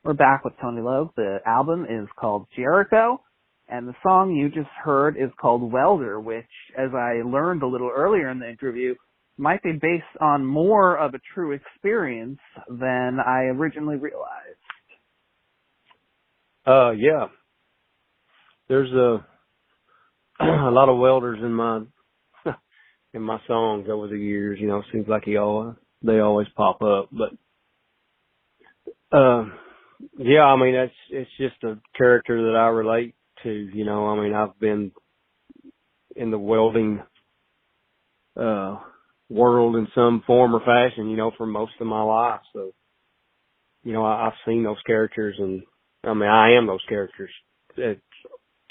We're back with Tony Logue. The album is called Jericho, and the song you just heard is called Welder, which, as I learned a little earlier in the interview, might be based on more of a true experience than I originally realized. Yeah. There's a lot of welders in my in my songs over the years. Seems like they always pop up, but yeah, I mean, it's just a character that I relate to, I mean, I've been in the welding, world in some form or fashion, for most of my life. So, I've seen those characters, and I mean, I am those characters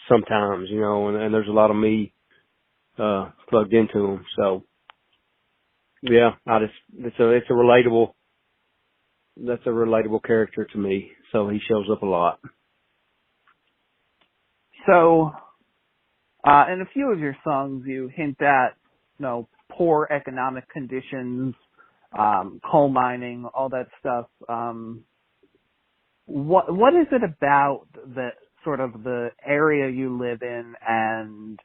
sometimes, and there's a lot of me, plugged into them. So yeah, that's a relatable character to me. So he shows up a lot. So, in a few of your songs, you hint at, poor economic conditions, coal mining, all that stuff. What is it about the sort of the area you live in and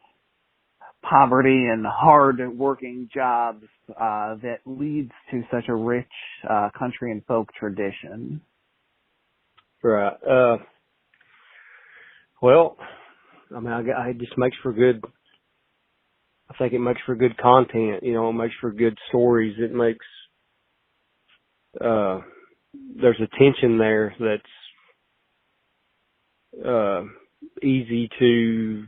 poverty and hard working jobs that leads to such a rich country and folk tradition? Right. Well, I mean, it just makes for good. I think it makes for good content. It makes for good stories. It makes there's a tension there that's easy to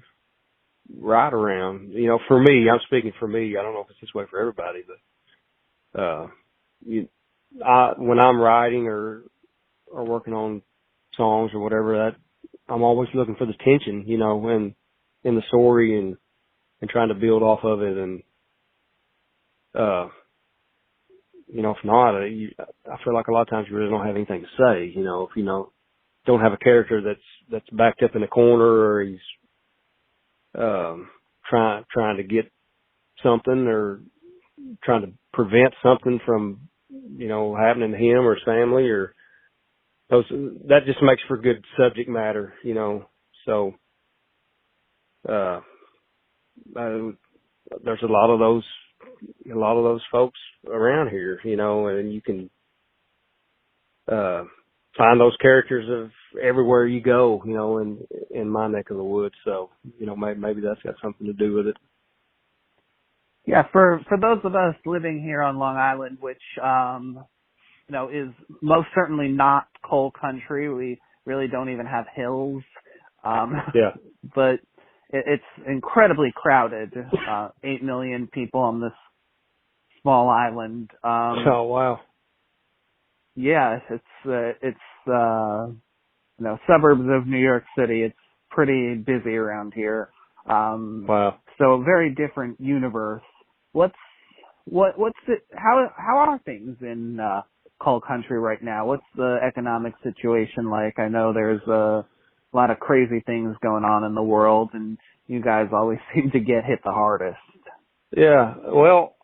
write around. For me, I'm speaking for me. I don't know if it's this way for everybody, but when I'm writing or working on songs or whatever, that I'm always looking for the tension, in the story and trying to build off of it. And, if not, I feel like a lot of times you really don't have anything to say, if don't have a character that's backed up in a corner, or he's, trying to get something, or trying to prevent something from, happening to him or his family, or that just makes for good subject matter, so, there's a lot of those folks around here, and you can, find those characters of everywhere you go, in my neck of the woods. So, maybe that's got something to do with it. Yeah, for those of us living here on Long Island, which, is most certainly not coal country. We really don't even have hills. Yeah. But it's incredibly crowded. 8 million people on this small island. Oh, wow. Yeah, it's suburbs of New York City. It's pretty busy around here. Wow. So a very different universe. What's it? How are things in coal country right now? What's the economic situation like? I know there's a lot of crazy things going on in the world, and you guys always seem to get hit the hardest. Yeah. Well,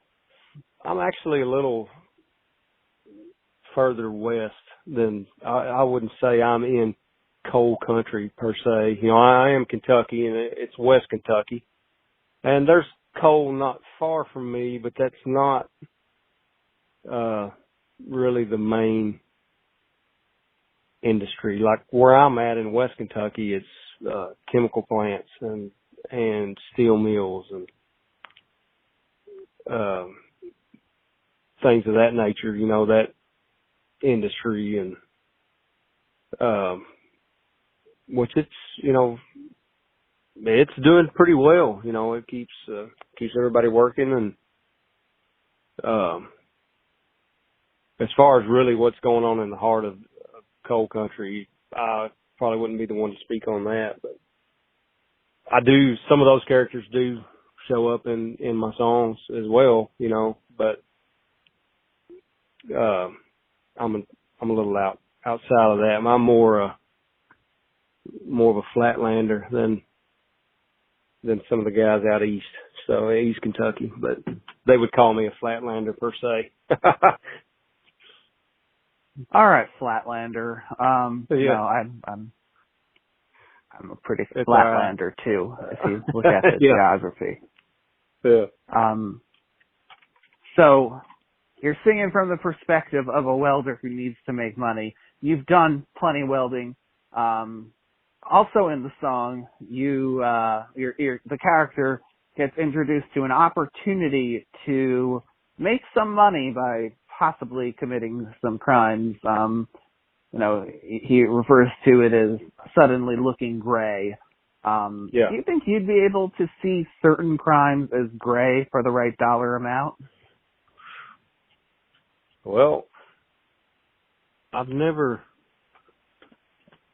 I'm actually a little further west than I wouldn't say I'm in coal country per se. I am Kentucky, and it's West Kentucky, and there's coal not far from me, but that's not really the main industry. Like where I'm at in West Kentucky, it's chemical plants and steel mills and things of that nature. That industry, and which it's it's doing pretty well. It keeps everybody working, and as far as really what's going on in the heart of coal country, I probably wouldn't be the one to speak on that, but some of those characters do show up in my songs as well, but I'm a little outside of that. I'm more of a flatlander than some of the guys out east. So East Kentucky, but they would call me a flatlander per se. All right, Flatlander. No, Yeah, I'm a pretty it's all right. Flatlander too, if you look at the Yeah, geography. yeah, So you're singing from the perspective of a welder who needs to make money. You've done plenty of welding. Also in the song, the character gets introduced to an opportunity to make some money by possibly committing some crimes. He refers to it as suddenly looking gray. yeah. Do you think you'd be able to see certain crimes as gray for the right dollar amount? Well, I don't know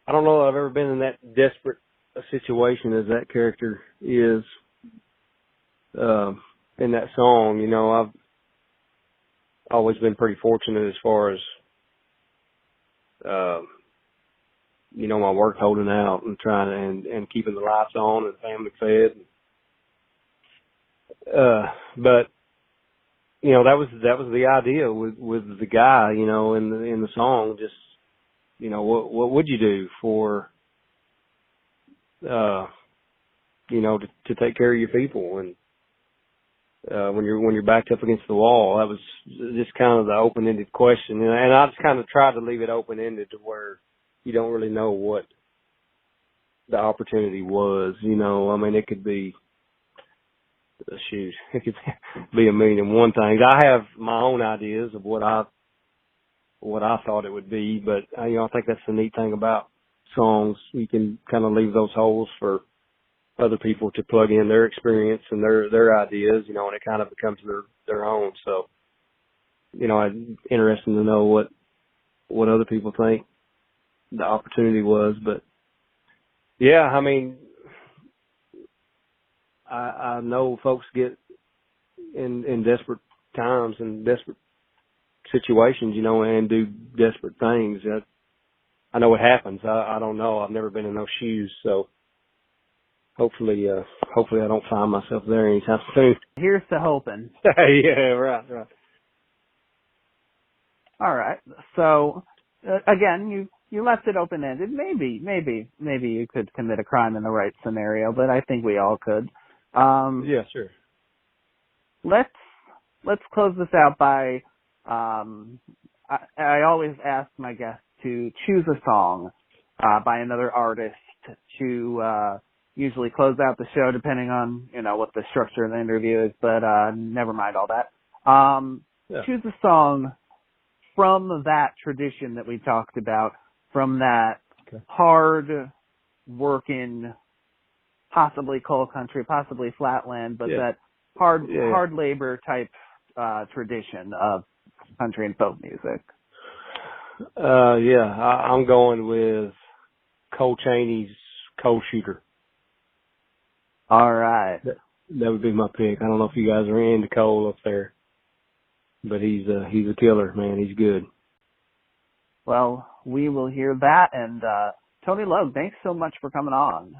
that I've ever been in that desperate a situation as that character is, in that song. I've always been pretty fortunate as far as, my work holding out and trying and keeping the lights on and the family fed. But that was the idea with the guy, in the song. Just, what would you do for, to take care of your people? And, when you're backed up against the wall, that was just kind of the open-ended question. And I just kind of tried to leave it open-ended to where you don't really know what the opportunity was. I mean, it could be, it could be a million and one things. I have my own ideas of what I thought it would be, but I think that's the neat thing about songs. You can kind of leave those holes for other people to plug in their experience and their ideas, and it kind of becomes their own. So, it's interesting to know what other people think the opportunity was. But yeah, I mean, I know folks get in desperate times and desperate situations, and do desperate things. I know it happens. I don't know. I've never been in those shoes, so hopefully I don't find myself there anytime soon. Here's to hoping. Yeah, right. All right. So again, you left it open ended. Maybe you could commit a crime in the right scenario, but I think we all could. Yeah, sure. Let's close this out by I always ask my guests to choose a song by another artist to usually close out the show, depending on what the structure of the interview is. But never mind all that. Yeah. Choose a song from that tradition that we talked about, from that hard working, possibly coal country, possibly flatland, but that hard labor type tradition of country and folk music. I'm going with Cole Chaney's Coal Shooter. All right. That would be my pick. I don't know if you guys are into Cole up there, but he's a killer, man. He's good. Well, we will hear that. And Tony Logue, thanks so much for coming on.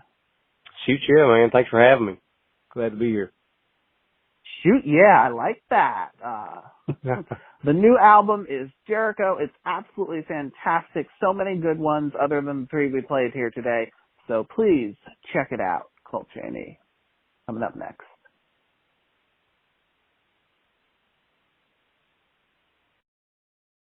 Shoot, yeah, man. Thanks for having me. Glad to be here. Shoot, yeah, I like that. The new album is Jericho. It's absolutely fantastic. So many good ones other than the three we played here today. So please check it out. Cole Chaney coming up next.